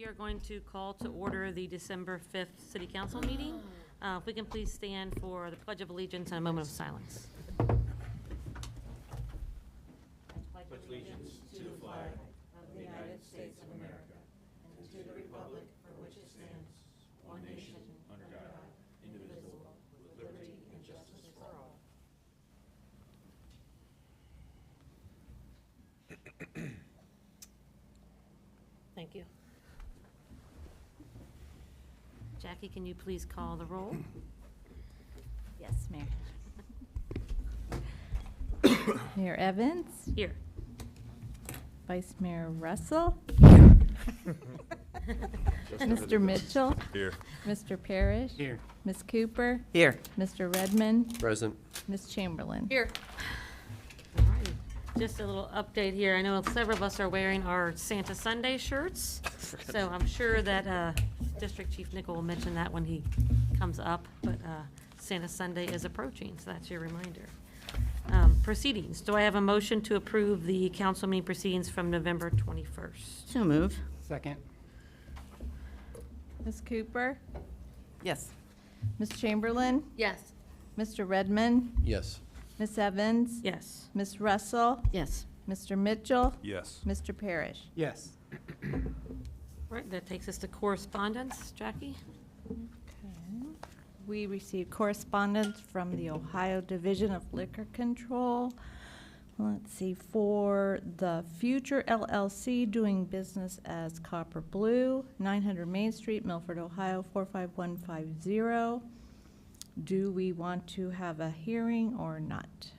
We are going to call to order the December 5th City Council meeting. If we can please stand for the Pledge of Allegiance and a moment of silence. Pledge allegiance to the flag of the United States of America and to the republic for which it stands, one nation, under God, indivisible, with liberty and justice for all. Thank you. Jackie, can you please call the roll? Yes, Mayor. Mayor Evans, Here. Vice Mayor Russell, Mr. Mitchell, Here. Mr. Parrish, Here. Ms. Cooper, Here. Mr. Redmond, Present. Ms. Chamberlain. Here. All right. Just a little update here. I know several of us are wearing our Santa Sunday shirts, so I'm sure that District Chief Nickel will mention that when he comes up, but Santa Sunday is approaching, so that's your reminder. Proceedings. Do I have a motion to approve the council meeting proceedings from November 21st? So move. Second. Ms. Cooper, Yes. Ms. Chamberlain, Yes. Mr. Redmond, Yes. Ms. Evans, Yes. Ms. Russell, Yes. Mr. Mitchell, Yes. Mr. Parrish. Yes. Right, that takes us to correspondence. Jackie? We received correspondence from the Ohio Division of Liquor Control. Let's see, for the Future LLC doing business as Copper Blue, 900 Main Street, Milford, Ohio, 45150. Do we want to have a hearing or not?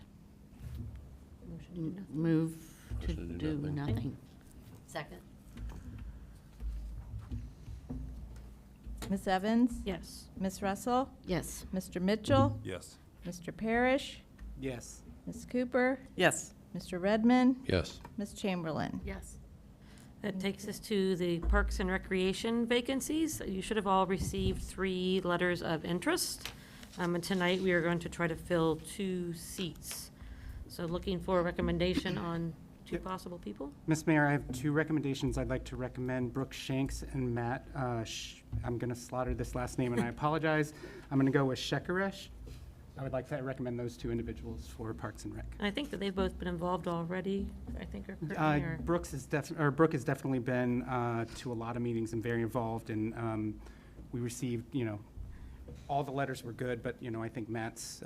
Move to Motion to do do nothing. nothing. Second. Ms. Evans? Yes. Ms. Russell? Yes. Mr. Mitchell? Yes. Mr. Parrish? Yes. Ms. Cooper? Yes. Mr. Redmond? Yes. Ms. Chamberlain? Yes. That takes us to the Parks and Recreation vacancies. You should have all received 3 letters of interest. And tonight, we are going to try to fill 2 seats. So looking for a recommendation on 2 Yep. possible people. Ms. Mayor, I have 2 recommendations. I'd like to recommend Brooke Shanks and Matt, I'm going to slaughter this last name and I apologize. I'm going to go with Shekaresh. I would like to recommend those 2 individuals for Parks and Rec. And I think that they've both been involved already, I think, or correct me, or- Brooke has definitely been to a lot of meetings and very involved, and we received, all the letters were good, but, I think Matt's,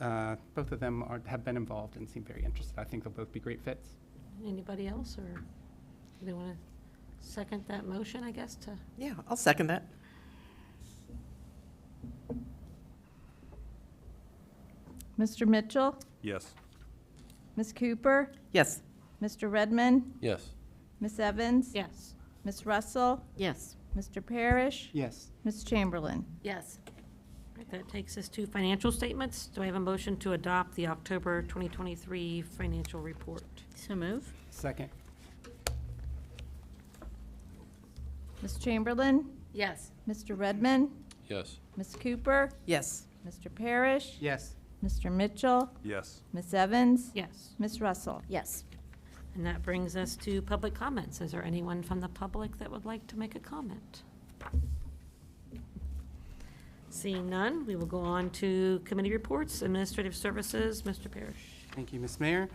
both of them have been involved and seem very interested. I think they'll both be great fits. Anybody else, or do they want to second that motion, I guess, to? Yeah, I'll second that. Mr. Mitchell? Yes. Ms. Cooper? Yes. Mr. Redmond? Yes. Ms. Evans? Yes. Ms. Russell? Yes. Mr. Parrish? Yes. Ms. Chamberlain? Yes. Right, that takes us to financial statements. Do I have a motion to adopt the October 2023 financial report? So move. Second. Ms. Chamberlain? Yes. Mr. Redmond? Yes. Ms. Cooper? Yes. Mr. Parrish? Yes. Mr. Mitchell? Yes. Ms. Evans? Yes. Ms. Russell? Yes. And that brings us to public comments. Is there anyone from the public that would like to make a comment? Seeing none, we will go on to committee reports. Administrative Services, Mr. Parrish. Thank you, Ms. Mayor.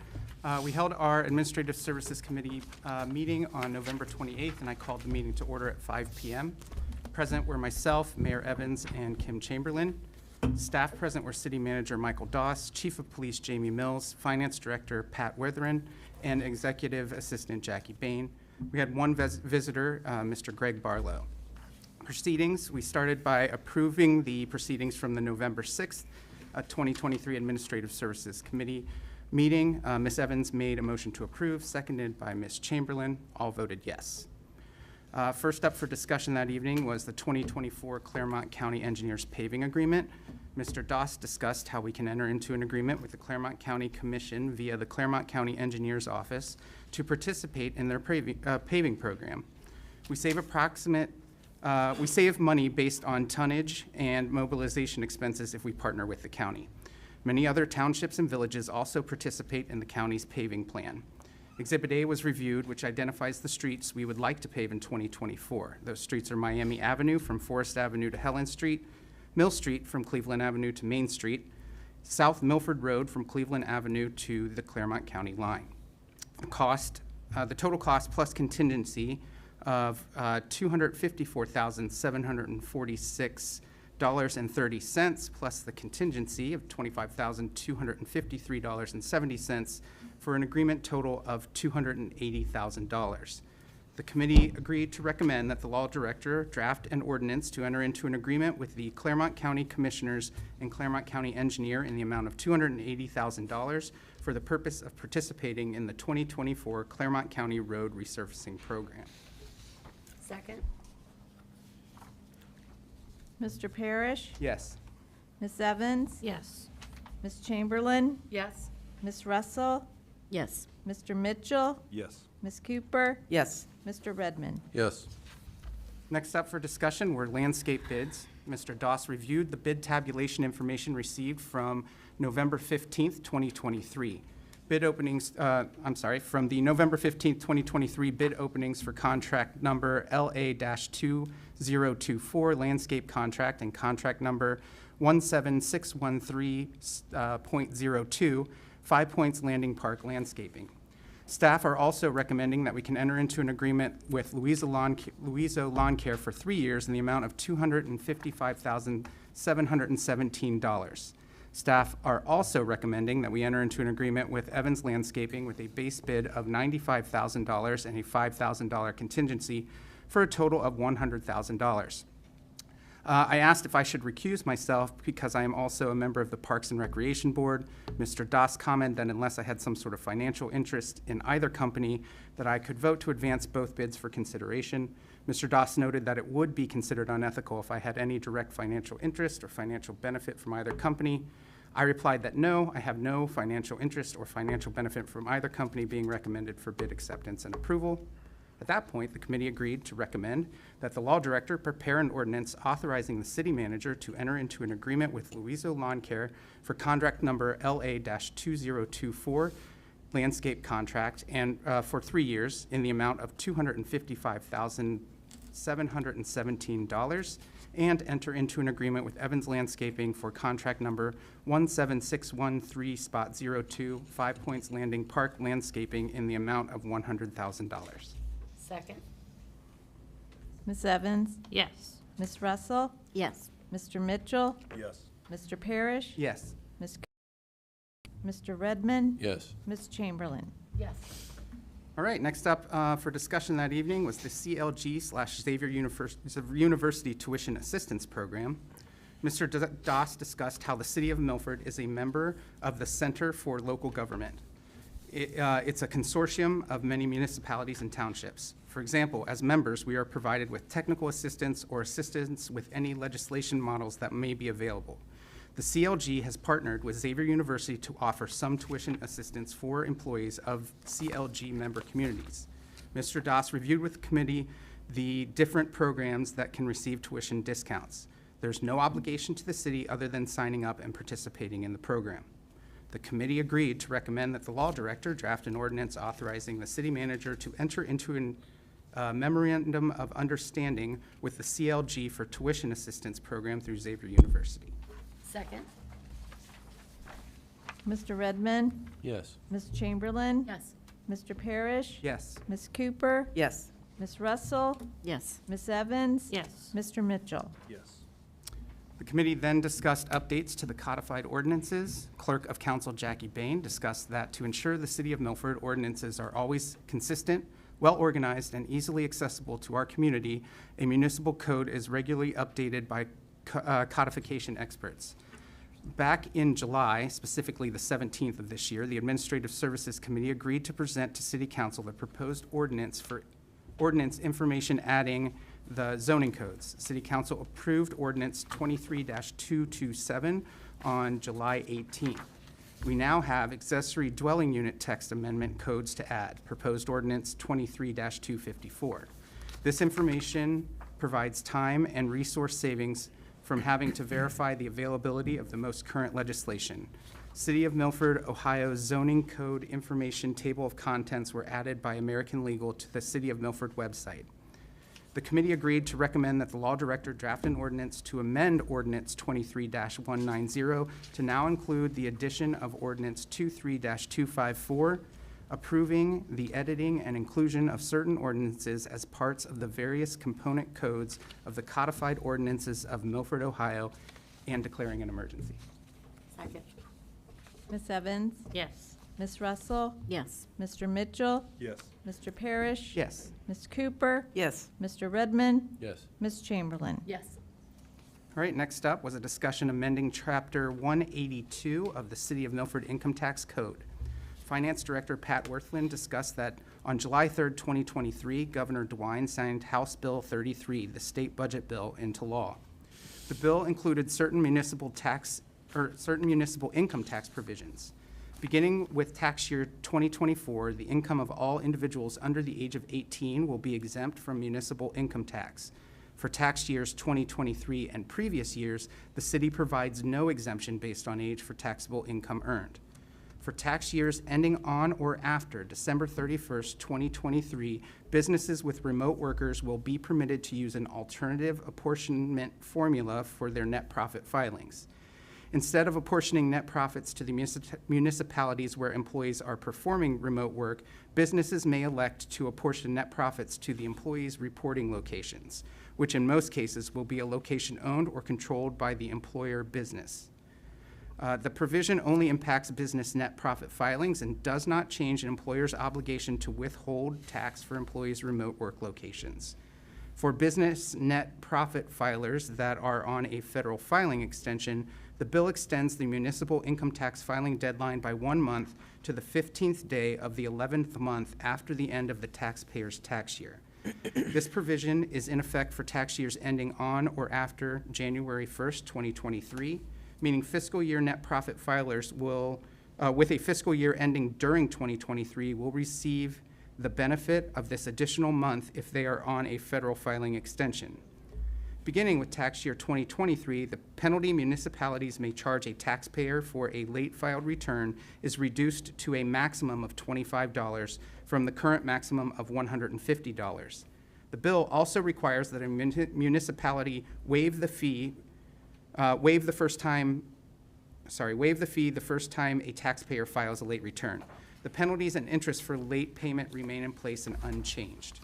We held our Administrative Services Committee meeting on November 28th, and I called the meeting to order at 5 p.m. Present were myself, Mayor Evans, and Kim Chamberlain. Staff present were City Manager Michael Doss, Chief of Police Jamie Mills, Finance Director Pat Witherin, and Executive Assistant Jackie Bain. We had one visitor, Mr. Greg Barlow. Proceedings, we started by approving the proceedings from the November 6th, 2023 Administrative Services Committee meeting. Ms. Evans made a motion to approve, seconded by Ms. Chamberlain. All voted yes. First up for discussion that evening was the 2024 Claremont County Engineers Paving Agreement. Mr. Doss discussed how we can enter into an agreement with the Claremont County Commission via the Claremont County Engineers Office to participate in their paving program. We save money based on tonnage and mobilization expenses if we partner with the county. Many other townships and villages also participate in the county's paving plan. Exhibit A was reviewed, which identifies the streets we would like to pave in 2024. Those streets are Miami Avenue from Forest Avenue to Helen Street, Mill Street from Cleveland Avenue to Main Street, South Milford Road from Cleveland Avenue to the Claremont County line. The total cost plus contingency of $254,746.30 plus the contingency of $25,253.70 for an agreement total of $280,000. The committee agreed to recommend that the law director draft an ordinance to enter into an agreement with the Claremont County Commissioners and Claremont County Engineer in the amount of $280,000 for the purpose of participating in the 2024 Claremont County Road Resurfacing Program. Second? Mr. Parrish? Yes. Ms. Evans? Yes. Ms. Chamberlain? Yes. Ms. Russell? Yes. Mr. Mitchell? Yes. Ms. Cooper? Yes. Mr. Redmond? Yes. Next up for discussion were landscape bids. Mr. Doss reviewed the bid tabulation information received from November 15th, 2023. Bid openings, from the November 15th, 2023 bid openings for contract number LA-2024 landscape contract and contract number 17613.02, 5 Points Landing Park Landscaping. Staff are also recommending that we can enter into an agreement with Louisa Lawn Care for 3 years in the amount of $255,717. Staff are also recommending that we enter into an agreement with Evans Landscaping with a base bid of $95,000 and a $5,000 contingency for a total of $100,000. I asked if I should recuse myself because I am also a member of the Parks and Recreation Board. Mr. Doss commented that unless I had some sort of financial interest in either company, that I could vote to advance both bids for consideration. Mr. Doss noted that it would be considered unethical if I had any direct financial interest or financial benefit from either company. I replied that no, I have no financial interest or financial benefit from either company being recommended for bid acceptance and approval. At that point, the committee agreed to recommend that the law director prepare an ordinance authorizing the city manager to enter into an agreement with Louisa Lawn Care for contract number LA-2024 landscape contract and for 3 years in the amount of $255,717 and enter into an agreement with Evans Landscaping for contract number 17613.02, 5 Points Landing Park Landscaping in the amount of $100,000. Second? Ms. Evans? Yes. Ms. Russell? Yes. Mr. Mitchell? Yes. Mr. Parrish? Yes. Ms. Mr. Redmond? Yes. Ms. Chamberlain? Yes. All right, next up for discussion that evening was the CLG/Xavier University Tuition Assistance Program. Mr. Doss discussed how the City of Milford is a member of the Center for Local Government. It's a consortium of many municipalities and townships. For example, as members, we are provided with technical assistance or assistance with any legislation models that may be available. The CLG has partnered with Xavier University to offer some tuition assistance for employees of CLG member communities. Mr. Doss reviewed with the committee the different programs that can receive tuition discounts. There's no obligation to the city other than signing up and participating in the program. The committee agreed to recommend that the law director draft an ordinance authorizing the city manager to enter into a memorandum of understanding with the CLG for tuition assistance program through Xavier University. Second? Mr. Redmond? Yes. Ms. Chamberlain? Yes. Mr. Parrish? Yes. Ms. Cooper? Yes. Ms. Russell? Yes. Ms. Evans? Yes. Mr. Mitchell? Yes. The committee then discussed updates to the codified ordinances. Clerk of Council Jackie Bain discussed that to ensure the City of Milford ordinances are always consistent, well-organized, and easily accessible to our community, a municipal code is regularly updated by codification experts. Back in July, specifically the 17th of this year, the Administrative Services Committee agreed to present to City Council the proposed ordinance for ordinance information adding the zoning codes. City Council approved Ordinance 23-227 on July 18th. We now have accessory dwelling unit text amendment codes to add, proposed Ordinance 23-254. This information provides time and resource savings from having to verify the availability of the most current legislation. City of Milford, Ohio zoning code information table of contents were added by American Legal to the City of Milford website. The committee agreed to recommend that the law director draft an ordinance to amend Ordinance 23-190 to now include the addition of Ordinance 23-254, approving the editing and inclusion of certain ordinances as parts of the various component codes of the codified ordinances of Milford, Ohio, and declaring an emergency. Second. Ms. Evans? Yes. Ms. Russell? Yes. Mr. Mitchell? Yes. Mr. Parrish? Yes. Ms. Cooper? Yes. Mr. Redmond? Yes. Ms. Chamberlain? Yes. All right, next up was a discussion amending Chapter 182 of the City of Milford Income Tax Code. Finance Director Pat Worthland discussed that on July 3rd, 2023, Governor DeWine signed House Bill 33, the state budget bill, into law. The bill included certain municipal income tax provisions. Beginning with tax year 2024, the income of all individuals under the age of 18 will be exempt from municipal income tax. For tax years 2023 and previous years, the city provides no exemption based on age for taxable income earned. For tax years ending on or after December 31st, 2023, businesses with remote workers will be permitted to use an alternative apportionment formula for their net profit filings. Instead of apportioning net profits to the municipalities where employees are performing remote work, businesses may elect to apportion net profits to the employees' reporting locations, which in most cases will be a location owned or controlled by the employer business. The provision only impacts business net profit filings and does not change an employer's obligation to withhold tax for employees' remote work locations. For business net profit filers that are on a federal filing extension, the bill extends the municipal income tax filing deadline by 1 month to the 15th day of the 11th month after the end of the taxpayer's tax year. This provision is in effect for tax years ending on or after January 1st, 2023, meaning fiscal year net profit filers will, with a fiscal year ending during 2023, will receive the benefit of this additional month if they are on a federal filing extension. Beginning with tax year 2023, the penalty municipalities may charge a taxpayer for a late filed return is reduced to a maximum of $25 from the current maximum of $150. The bill also requires that a municipality waive the fee the first time a taxpayer files a late return. The penalties and interest for late payment remain in place and unchanged.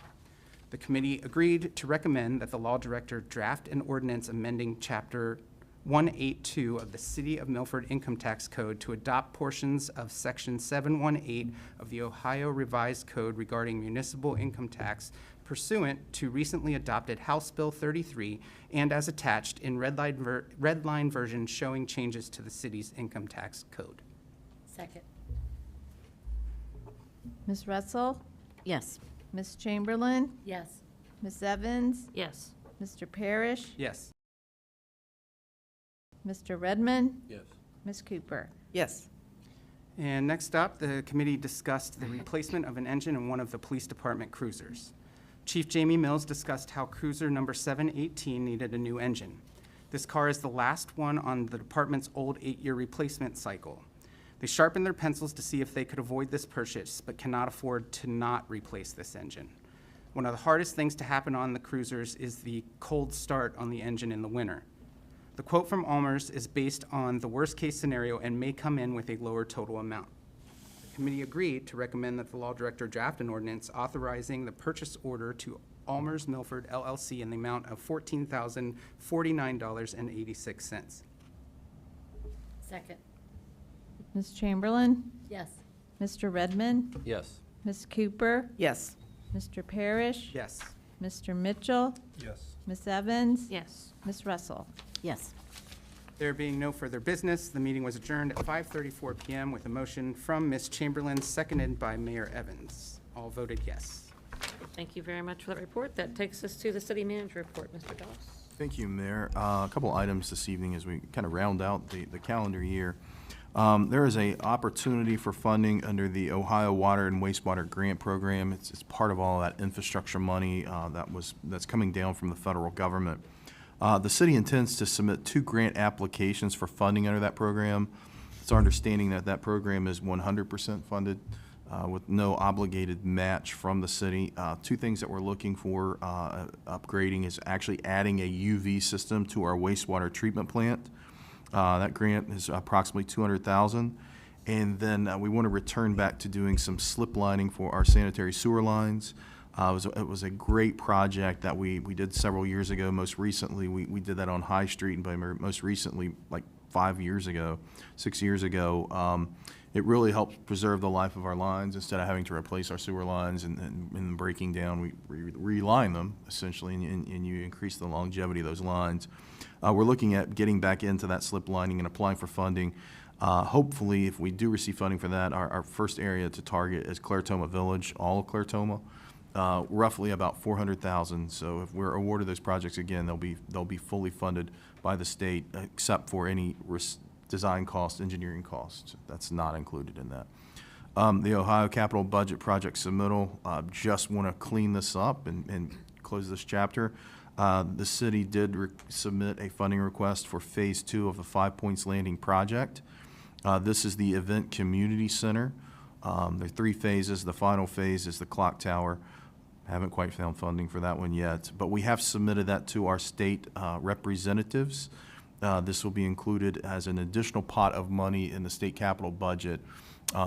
The committee agreed to recommend that the law director draft an ordinance amending Chapter 182 of the City of Milford Income Tax Code to adopt portions of Section 718 of the Ohio Revised Code regarding municipal income tax pursuant to recently adopted House Bill 33 and as attached in red line version showing changes to the city's income tax code. Second. Ms. Russell? Yes. Ms. Chamberlain? Yes. Ms. Evans? Yes. Mr. Parrish? Yes. Mr. Redmond? Yes. Ms. Cooper? Yes. And next up, the committee discussed the replacement of an engine in one of the police department cruisers. Chief Jamie Mills discussed how cruiser number 718 needed a new engine. This car is the last one on the department's old 8-year replacement cycle. They sharpened their pencils to see if they could avoid this purchase, but cannot afford to not replace this engine. One of the hardest things to happen on the cruisers is the cold start on the engine in the winter. The quote from Almers is based on the worst-case scenario and may come in with a lower total amount. The committee agreed to recommend that the law director draft an ordinance authorizing the purchase order to Almers Milford LLC in the amount of $14,049.86. Second. Ms. Chamberlain? Yes. Mr. Redmond? Yes. Ms. Cooper? Yes. Mr. Parrish? Yes. Mr. Mitchell? Yes. Ms. Evans? Yes. Ms. Russell? Yes. There being no further business, the meeting was adjourned at 5:34 p.m. with a motion from Ms. Chamberlain, seconded by Mayor Evans. All voted yes. Thank you very much for that report. That takes us to the city manager report, Mr. Doss. Thank you, Mayor. A couple items this evening as we kind of round out the calendar year. There is an opportunity for funding under the Ohio Water and Wastewater Grant Program. It's part of all that infrastructure money that's coming down from the federal government. The city intends to submit 2 grant applications for funding under that program. It's our understanding that that program is 100% funded with no obligated match from the city. Two things that we're looking for upgrading is actually adding a UV system to our wastewater treatment plant. That grant is approximately $200,000. And then we want to return back to doing some slip lining for our sanitary sewer lines. It was a great project that we did several years ago. Most recently, we did that on High Street, but most recently, like 6 years ago, it really helped preserve the life of our lines. Instead of having to replace our sewer lines and breaking down, we reline them, essentially, and you increase the longevity of those lines. We're looking at getting back into that slip lining and applying for funding. Hopefully, if we do receive funding for that, our first area to target is Clartoma Village, all of Clartoma, roughly about $400,000. So if we're awarded those projects again, they'll be fully funded by the state, except for any design cost, engineering costs. That's not included in that. The Ohio Capital Budget Project submittal, just want to clean this up and close this chapter. The city did submit a funding request for Phase 2 of the 5 Points Landing project. This is the event community center. There are 3 phases. The final phase is the clock tower. Haven't quite found funding for that one yet, but we have submitted that to our state representatives. This will be included as an additional pot of money in the state capital budget.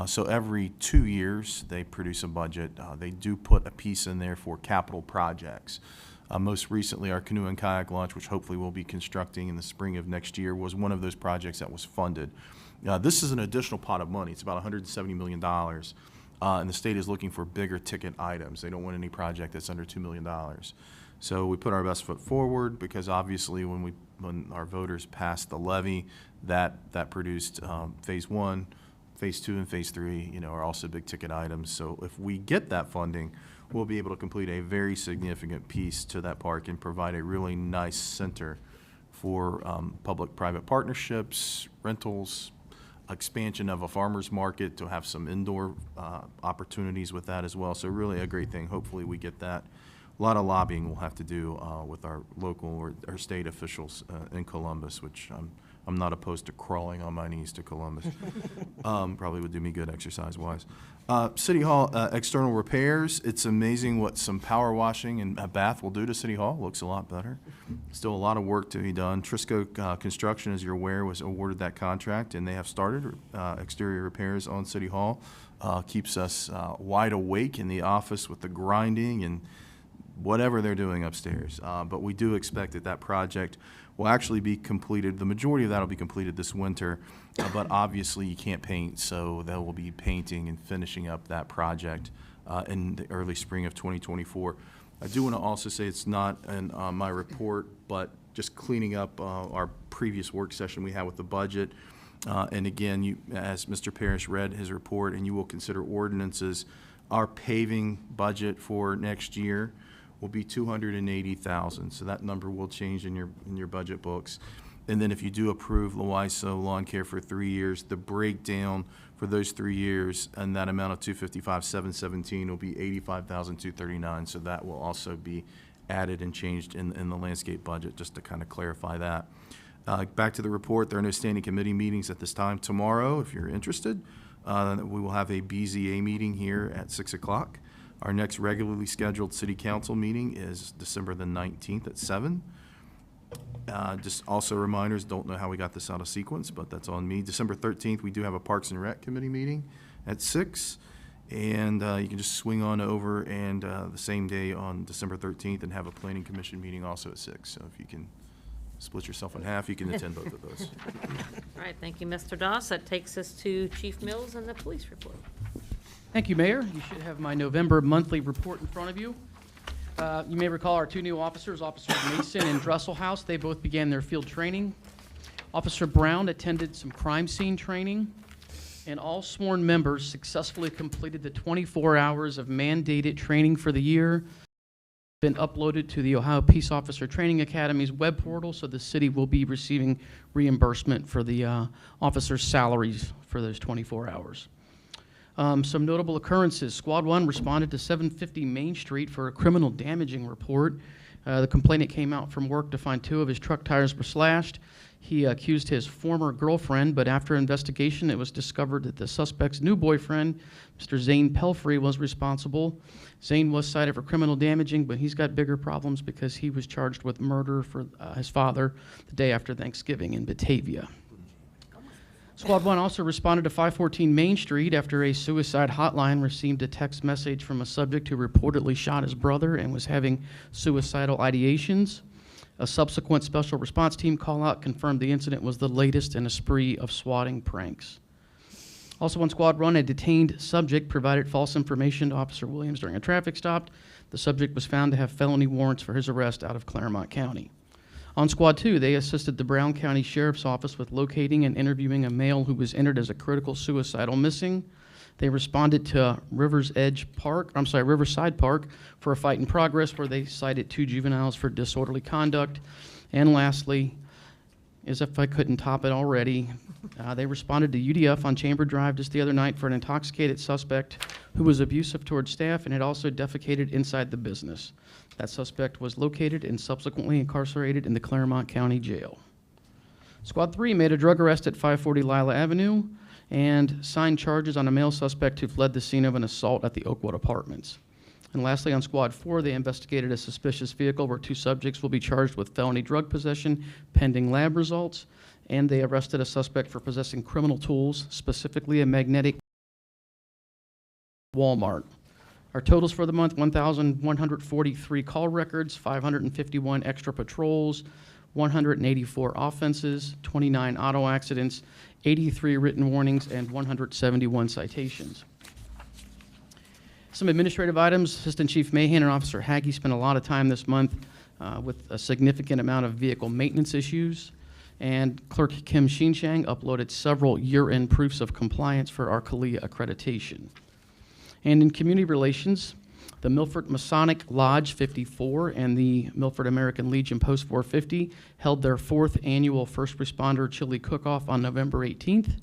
So every 2 years, they produce a budget. They do put a piece in there for capital projects. Most recently, our canoe and kayak launch, which hopefully we'll be constructing in the spring of next year, was one of those projects that was funded. This is an additional pot of money. It's about $170 million, and the state is looking for bigger ticket items. They don't want any project that's under $2 million. So we put our best foot forward because obviously when our voters passed the levy, that produced Phase 1, Phase 2, and Phase 3, are also big ticket items. So if we get that funding, we'll be able to complete a very significant piece to that park and provide a really nice center for public-private partnerships, rentals, expansion of a farmer's market to have some indoor opportunities with that as well. So really a great thing. Hopefully we get that. A lot of lobbying we'll have to do with our local or state officials in Columbus, which I'm not opposed to crawling on my knees to Columbus. Probably would do me good exercise-wise. City Hall external repairs. It's amazing what some power washing and a bath will do to City Hall. Looks a lot better. Still a lot of work to be done. Trisco Construction, as you're aware, was awarded that contract, and they have started exterior repairs on City Hall. Keeps us wide awake in the office with the grinding and whatever they're doing upstairs. But we do expect that project will actually be completed. The majority of that will be completed this winter, but obviously you can't paint, so they will be painting and finishing up that project in the early spring of 2024. I do want to also say it's not in my report, but just cleaning up our previous work session we had with the budget. And again, as Mr. Parrish read his report, and you will consider ordinances, our paving budget for next year will be $280,000. So that number will change in your budget books. And then if you do approve Loiso Lawn Care for 3 years, the breakdown for those 3 years and that amount of $255,717 will be $85,239. So that will also be added and changed in the landscape budget, just to kind of clarify that. Back to the report, there are no standing committee meetings at this time. Tomorrow, if you're interested, we will have a BZA meeting here at 6 o'clock. Our next regularly scheduled city council meeting is December the 19th at 7. Just also reminders, don't know how we got this out of sequence, but that's on me. December 13th, we do have a Parks and Rec Committee meeting at 6. And you can just swing on over and the same day on December 13th and have a Planning Commission meeting also at 6. So if you can split yourself in half, you can attend both of those. All right, thank you, Mr. Doss. That takes us to Chief Mills and the police report. Thank you, Mayor. You should have my November monthly report in front of you. You may recall our 2 new officers, Officers Mason and Dresselhouse. They both began their field training. Officer Brown attended some crime scene training, and all sworn members successfully completed the 24 hours of mandated training for the year. Been uploaded to the Ohio Peace Officer Training Academy's web portal, so the city will be receiving reimbursement for the officers' salaries for those 24 hours. Some notable occurrences. Squad 1 responded to 750 Main Street for a criminal damaging report. The complainant came out from work to find 2 of his truck tires were slashed. He accused his former girlfriend, but after investigation, it was discovered that the suspect's new boyfriend, Mr. Zane Pelfrey, was responsible. Zane was cited for criminal damaging, but he's got bigger problems because he was charged with murder for his father the day after Thanksgiving in Batavia. Squad 1 also responded to 514 Main Street after a suicide hotline received a text message from a subject who reportedly shot his brother and was having suicidal ideations. A subsequent special response team call-out confirmed the incident was the latest in a spree of swatting pranks. Also on Squad 1, a detained subject provided false information to Officer Williams during a traffic stop. The subject was found to have felony warrants for his arrest out of Claremont County. On Squad 2, they assisted the Brown County Sheriff's Office with locating and interviewing a male who was entered as a critical suicidal missing. They responded to Riverside Park for a fight in progress where they cited 2 juveniles for disorderly conduct. And lastly, as if I couldn't top it already, they responded to UDF on Chamber Drive just the other night for an intoxicated suspect who was abusive towards staff and had also defecated inside the business. That suspect was located and subsequently incarcerated in the Claremont County Jail. Squad 3 made a drug arrest at 540 Lila Avenue and signed charges on a male suspect who fled the scene of an assault at the Oakwood Apartments. And lastly, on Squad 4, they investigated a suspicious vehicle where 2 subjects will be charged with felony drug possession pending lab results, and they arrested a suspect for possessing criminal tools, specifically a magnetic Walmart. Our totals for the month: 1,143 call records, 551 extra patrols, 184 offenses, 29 auto accidents, 83 written warnings, and 171 citations. Some administrative items. Assistant Chief Mahan and Officer Haggie spent a lot of time this month with a significant amount of vehicle maintenance issues, and Clerk Kim Shinchang uploaded several year-end proofs of compliance for our CALIA accreditation. And in community relations, the Milford Masonic Lodge 54 and the Milford American Legion Post 450 held their 4th annual First Responder Chili Cook-Off on November 18th.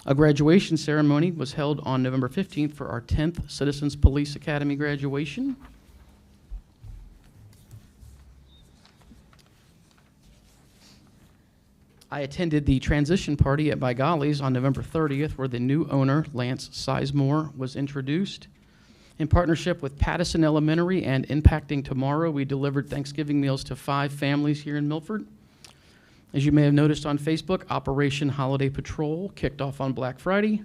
A graduation ceremony was held on November 15th for our 10th Citizens Police Academy graduation. I attended the transition party at By Gollies on November 30th, where the new owner, Lance Sizemore, was introduced. In partnership with Pattison Elementary and Impacting Tomorrow, we delivered Thanksgiving meals to 5 families here in Milford. As you may have noticed on Facebook, Operation Holiday Patrol kicked off on Black Friday.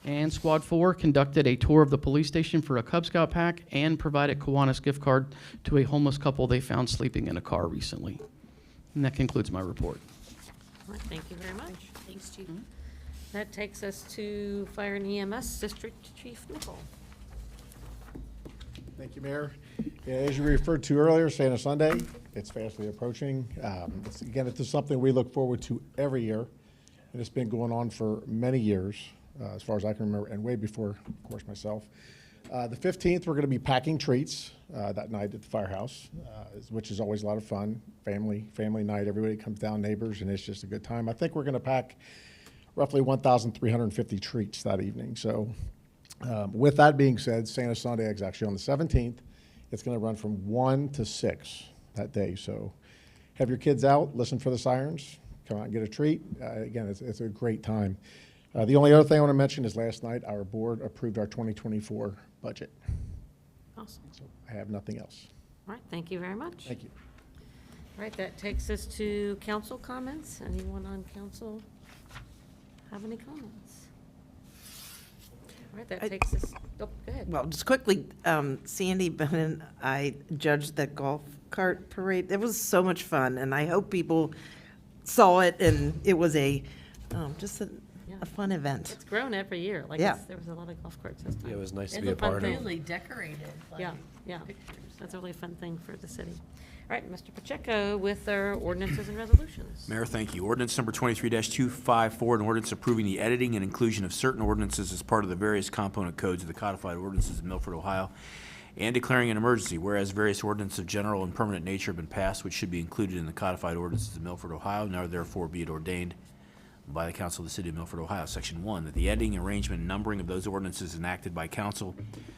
And Squad 4 conducted a tour of the police station for a Cub Scout pack and provided Kiwanis gift card to a homeless couple they found sleeping in a car recently. And that concludes my report. All right, thank you very much. Thanks, Chief. That takes us to Fire and EMS District Chief Nickel. Thank you, Mayor. Yeah, as you referred to earlier, Santa Sunday, it's fastly approaching. This is something we look forward to every year, and it's been going on for many years, as far as I can remember, and way before, of course, myself. The 15th, we're going to be packing treats that night at the firehouse, which is always a lot of fun. Family night. Everybody comes down, neighbors, and it's just a good time. I think we're going to pack roughly 1,350 treats that evening. So with that being said, Santa Sunday is actually on the 17th. It's going to run from 1 to 6 that day. So have your kids out, listen for the sirens, come out and get a treat. Again, it's a great time. The only other thing I want to mention is last night our board approved our 2024 budget. Awesome. So I have nothing else. All right, thank you very much. Thank you. All right, that takes us to council comments. Anyone on council have any comments? All right, that takes us, oh, go ahead. Well, just quickly, Sandy and I judged that golf cart parade. It was so much fun, and I hope people saw it, and it was just a fun event. It's grown every year. Like, Yeah. there was a lot of golf carts this time. Yeah, it was nice to It's be a fun part of. thing. Really decorated. like, Yeah, yeah. That's a really fun thing for the city. All right, Mr. Pacheco with our ordinances and resolutions. Mayor, thank you. Ordinance number 23-254, an ordinance approving the editing and inclusion of certain ordinances as part of the various component codes of the codified ordinances of Milford, Ohio, and declaring an emergency, whereas various ordinances of general and permanent nature have been passed, which should be included in the codified ordinances of Milford, Ohio, now therefore be it ordained by the Council of the City of Milford, Ohio. Section 1, that the editing, arrangement, and numbering of those ordinances enacted by council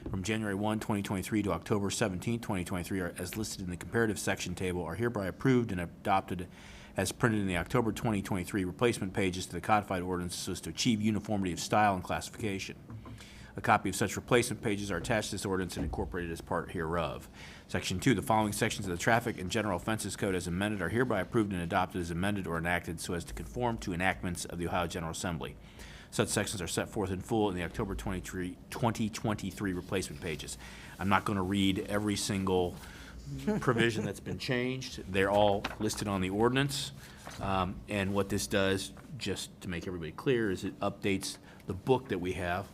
from January 1, 2023 to October 17, 2023, are as listed in the comparative section table, are hereby approved and adopted as printed in the October 2023 replacement pages to the codified ordinances so as to achieve uniformity of style and classification. A copy of such replacement pages are attached to this ordinance and incorporated as part hereof. Section 2, the following sections of the Traffic and General Offenses Code as amended are hereby approved and adopted as amended or enacted so as to conform to enactments of the Ohio General Assembly. Such sections are set forth in full in the October 2023 replacement pages. I'm not going to read every single provision that's been changed. They're all listed on the ordinance. And what this does, just to make everybody clear, is it updates the book that we have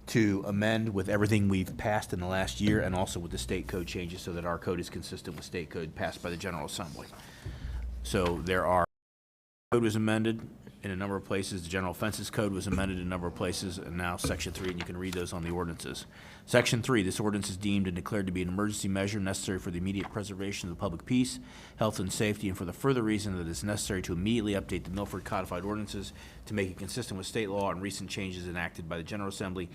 to amend with everything we've passed in the last year and also with the state code changes so that our code is consistent with state code passed by the General Assembly. So code was amended in a number of places. The General Offenses Code was amended in a number of places, and now Section 3, and you can read those on the ordinances. Section 3, this ordinance is deemed and declared to be an emergency measure necessary for the immediate preservation of the public peace, health, and safety, and for the further reason that it is necessary to immediately update the Milford codified ordinances to make it consistent with state law and recent changes enacted by the General Assembly,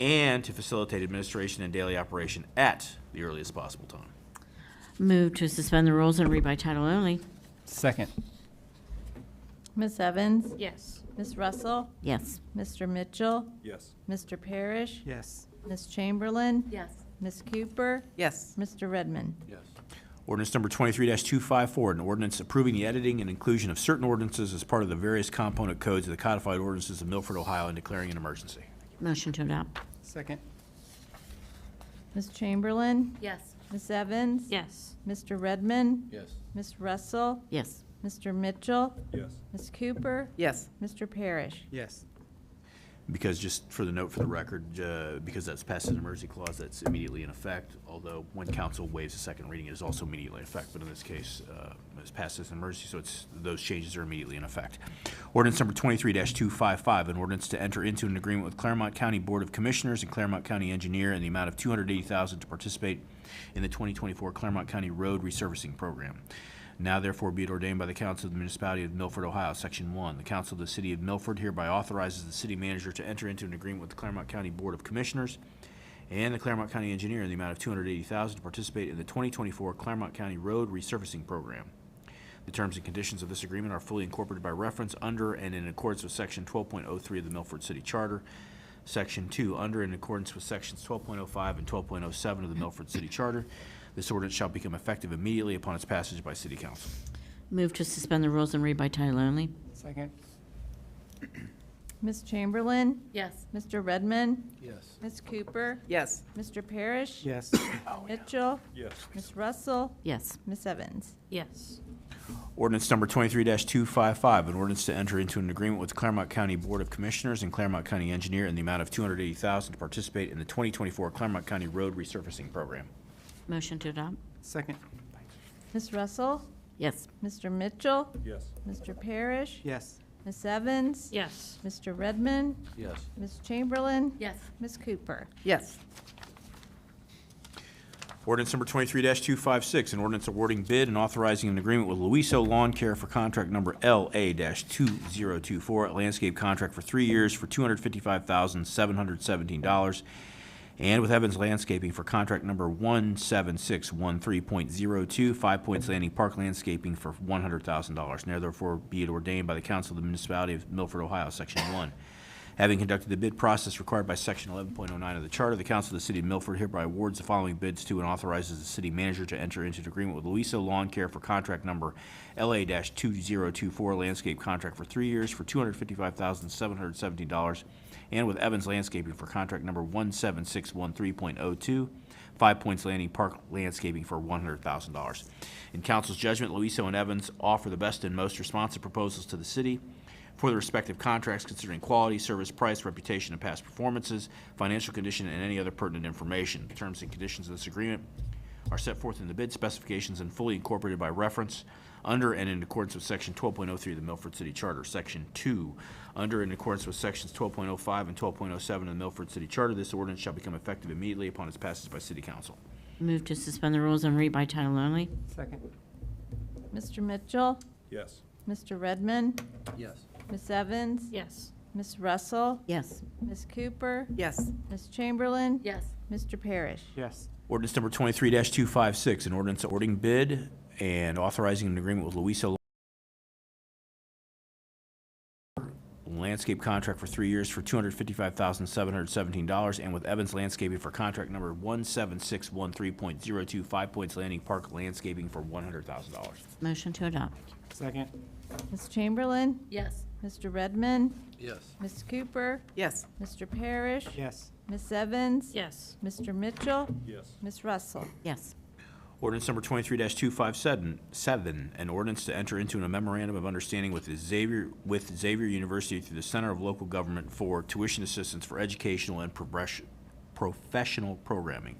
and to facilitate administration and daily operation at the earliest possible time. Move to suspend the rules and read by title only. Second. Ms. Evans? Yes. Ms. Russell? Yes. Mr. Mitchell? Yes. Mr. Parrish? Yes. Ms. Chamberlain? Yes. Ms. Cooper? Yes. Mr. Redmond? Yes. Ordinance number 23-254, an ordinance approving the editing and inclusion of certain ordinances as part of the various component codes of the codified ordinances of Milford, Ohio, and declaring an emergency. Motion to adopt. Second. Ms. Chamberlain? Yes. Ms. Evans? Yes. Mr. Redmond? Yes. Ms. Russell? Yes. Mr. Mitchell? Yes. Ms. Cooper? Yes. Mr. Parrish? Yes. Because, just for the note for the record, because that's passed as an emergency clause, that's immediately in effect, although when council waives a second reading, it is also immediately in effect, but in this case, it's passed as an emergency, so those changes are immediately in effect. Ordinance number 23-255, an ordinance to enter into an agreement with Claremont County Board of Commissioners and Claremont County Engineer in the amount of $280,000 to participate in the 2024 Claremont County Road Resurfacing Program. Now therefore be it ordained by the Council of the Municipality of Milford, Ohio, Section 1. The Council of the City of Milford hereby authorizes the city manager to enter into an agreement with the Claremont County Board of Commissioners and the Claremont County Engineer in the amount of $280,000 to participate in the 2024 Claremont County Road Resurfacing Program. The terms and conditions of this agreement are fully incorporated by reference under and in accordance with Section 12.03 of the Milford City Charter. Section 2, under and in accordance with Sections 12.05 and 12.07 of the Milford City Charter. This ordinance shall become effective immediately upon its passage by City Council. Move to suspend the rules and read by title only. Second. Ms. Chamberlain? Yes. Mr. Redmond? Yes. Ms. Cooper? Yes. Mr. Parrish? Yes. Mitchell? Yes. Ms. Russell? Yes. Ms. Evans? Yes. Ordinance number 23-255, an ordinance to enter into an agreement with the Claremont County Board of Commissioners and Claremont County Engineer in the amount of $280,000 to participate in the 2024 Claremont County Road Resurfacing Program. Motion to adopt. Second. Ms. Russell? Yes. Mr. Mitchell? Yes. Mr. Parrish? Yes. Ms. Evans? Yes. Mr. Redmond? Yes. Ms. Chamberlain? Yes. Ms. Cooper? Yes. Ordinance number 23-256, an ordinance awarding bid and authorizing an agreement with Luiso Lawn Care for contract number LA-2024, a landscape contract for 3 years for $255,717, and with Evans Landscaping for contract number 17613.02, 5 Points Landing Park Landscaping for $100,000. Now therefore be it ordained by the Council of the Municipality of Milford, Ohio, Section 1. Having conducted the bid process required by Section 11.09 of the Charter, the Council of the City of Milford hereby awards the following bids to and authorizes the city manager to enter into an agreement with Luiso Lawn Care for contract number LA-2024, landscape contract for 3 years for $255,717, and with Evans Landscaping for contract number 17613.02, 5 Points Landing Park Landscaping for $100,000. In Council's judgment, Luiso and Evans offer the best and most responsive proposals to the city for the respective contracts, considering quality, service, price, reputation, and past performances, financial condition, and any other pertinent information. The terms and conditions of this agreement are set forth in the bid specifications and fully incorporated by reference under and in accordance with Section 12.03 of the Milford City Charter. Section 2, under and in accordance with Sections 12.05 and 12.07 of the Milford City Charter, this ordinance shall become effective immediately upon its passage by City Council. Move to suspend the rules and read by title only. Second. Mr. Mitchell? Yes. Mr. Redmond, Yes. Miss Evans, Yes. Miss Russell, Yes. Miss Cooper, Yes. Miss Chamberlain, Yes. Mr. Parrish. Yes. Ordinance number 23-256, an ordinance awarding bid and authorizing an agreement with Luisa Landscape contract for 3 years for $255,717, and with Evans Landscaping for contract number 17613.02 5 Points Landing Park Landscaping for $100,000. Motion to adopt. Second. Miss Chamberlain, Yes. Mr. Redmond, Yes. Miss Cooper, Yes. Mr. Parrish, Yes. Miss Evans, Yes. Mr. Mitchell, Yes. Miss Russell. Yes. Ordinance number 23-257, an ordinance to enter into a memorandum of understanding with Xavier University through the Center of Local Government for tuition assistance for educational and professional programming,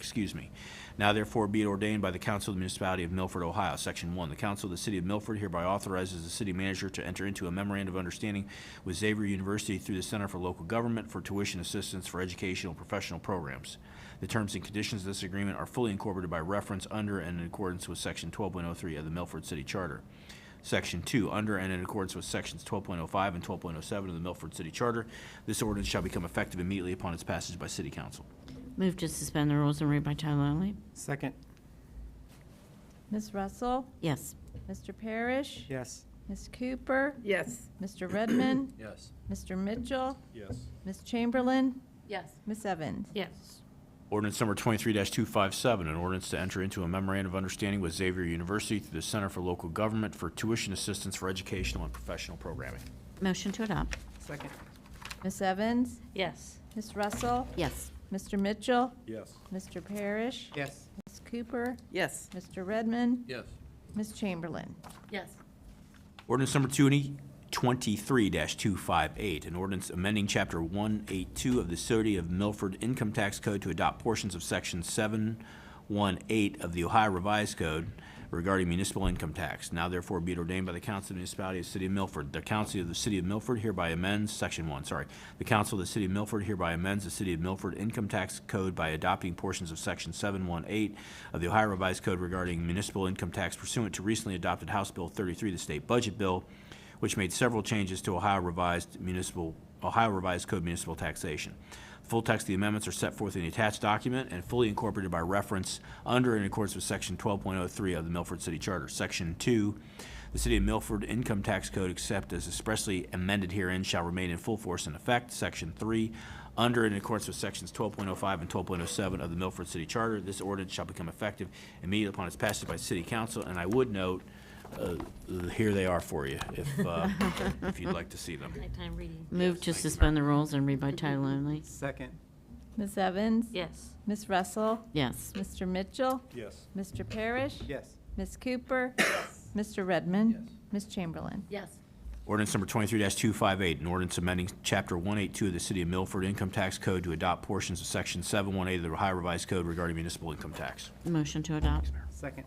Now therefore be it ordained by the Council of the Municipality of Milford, Ohio. Section 1, the Council of the City of Milford hereby authorizes the city manager to enter into a memorandum of understanding with Xavier University through the Center for Local Government for tuition assistance for educational and professional programs. The terms and conditions of this agreement are fully incorporated by reference under and in accordance with Section 12.03 of the Milford City Charter. Section 2, under and in accordance with Sections 12.05 and 12.07 of the Milford City Charter, this ordinance shall become effective immediately upon its passage by City Council. Move to suspend the rules and read by title only. Second. Miss Russell, Yes. Mr. Parrish, Yes. Miss Cooper, Yes. Mr. Redmond, Yes. Mr. Mitchell, Yes. Miss Chamberlain, Yes. Miss Evans. Yes. Ordinance number 23-257, an ordinance to enter into a memorandum of understanding with Xavier University through the Center for Local Government for tuition assistance for educational and professional programming. Motion to adopt. Second. Miss Evans, Yes. Miss Russell, Yes. Mr. Mitchell, Yes. Mr. Parrish, Yes. Miss Cooper, Yes. Mr. Redmond, Yes. Miss Chamberlain. Yes. Ordinance number 23-258, an ordinance amending Chapter 182 of the City of Milford Income Tax Code to adopt portions of Section 718 of the Ohio Revised Code regarding municipal income tax. Now therefore be it ordained by the Council of the Municipality of the City of Milford. The Council of the City of Milford hereby amends, Section 1, The Council of the City of Milford hereby amends the City of Milford Income Tax Code by adopting portions of Section 718 of the Ohio Revised Code regarding municipal income tax pursuant to recently adopted House Bill 33, the State Budget Bill, which made several changes to Ohio Revised Code municipal taxation. The full text of the amendments are set forth in the attached document and fully incorporated by reference under and in accordance with Section 12.03 of the Milford City Charter. Section 2, the City of Milford Income Tax Code, except as expressly amended herein, shall remain in full force and effect. Section 3, under and in accordance with Sections 12.05 and 12.07 of the Milford City Charter, this ordinance shall become effective immediately upon its passage by City Council. And I would note, here they are for you, if you'd like to see them. Nighttime reading. Move to suspend the rules and read by title only. Second. Miss Evans, Yes. Miss Russell, Yes. Mr. Mitchell, Yes. Mr. Parrish, Yes. Miss Cooper, Mr. Redmond, Miss Chamberlain. Yes. Ordinance number 23-258, an ordinance amending Chapter 182 of the City of Milford Income Tax Code to adopt portions of Section 718 of the Ohio Revised Code regarding municipal income tax. Motion to adopt. Second.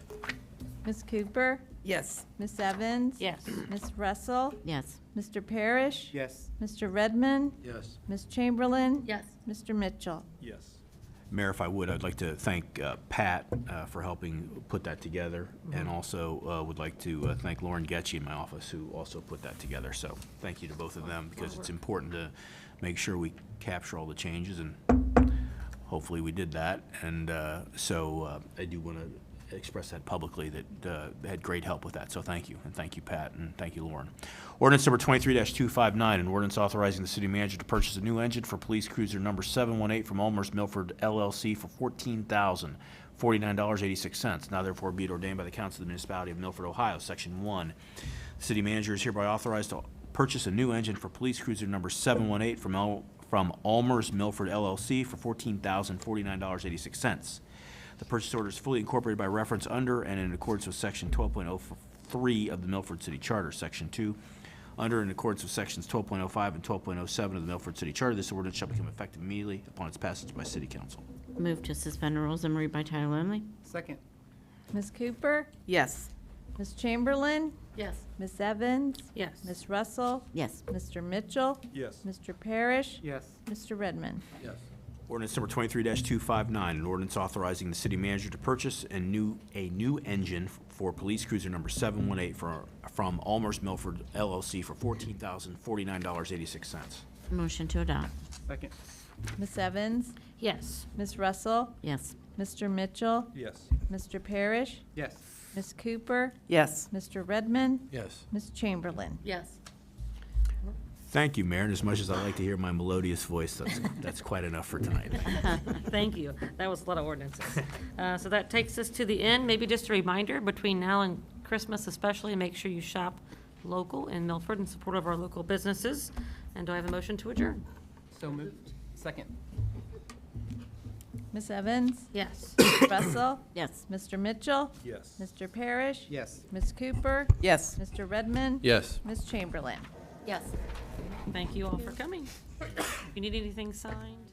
Miss Cooper, Yes. Miss Evans, Yes. Miss Russell, Yes. Mr. Parrish, Yes. Mr. Redmond, Yes. Miss Chamberlain, Yes. Mr. Mitchell. Yes. Mayor, if I would, I'd like to thank Pat for helping put that together, and also would like to thank Lauren Getchy in my office, who also put that together. So thank you to both of them, because it's important to make sure we capture all the changes, and hopefully we did that. And so I do want to express that publicly, that they had great help with that. So thank you, and thank you, Pat, and thank you, Lauren. Ordinance number 23-259, an ordinance authorizing the city manager to purchase a new engine for police cruiser number 718 from Ulmer's Milford LLC for $14,049.86. Now therefore be it ordained by the Council of the Municipality of Milford, Ohio. Section 1, the city manager is hereby authorized to purchase a new engine for police cruiser number 718 from Ulmer's Milford LLC for $14,049.86. The purchase order is fully incorporated by reference under and in accordance with Section 12.03 of the Milford City Charter. Section 2, under and in accordance with Sections 12.05 and 12.07 of the Milford City Charter, this ordinance shall become effective immediately upon its passage by City Council. Move to suspend the rules and read by title only. Second. Miss Cooper, Yes. Miss Chamberlain, Yes. Miss Evans, Yes. Miss Russell, Yes. Mr. Mitchell, Yes. Mr. Parrish, Yes. Mr. Redmond. Yes. Ordinance number 23-259, an ordinance authorizing the city manager to purchase a new engine for police cruiser number 718 from Almers Milford LLC for $14,049.86. Motion to adopt. Second. Ms. Evans? Yes. Ms. Russell? Yes. Mr. Mitchell? Yes. Mr. Parrish? Yes. Ms. Cooper? Yes. Mr. Redmond? Yes. Ms. Chamberlain? Yes. Thank you, Mayor, and as much as I like to hear my melodious voice, that's quite enough for tonight. Thank you. That was a lot of ordinances. So that takes us to the end. Maybe just a reminder, between now and Christmas especially, make sure you shop local in Milford in support of our local businesses. And do I have a motion to adjourn? So moved. Second. Ms. Evans? Yes. Ms. Russell? Yes. Mr. Mitchell? Yes. Mr. Parrish? Yes. Ms. Cooper? Yes. Mr. Redmond? Yes. Ms. Chamberlain? Yes. Thank you all for coming. If you need anything signed.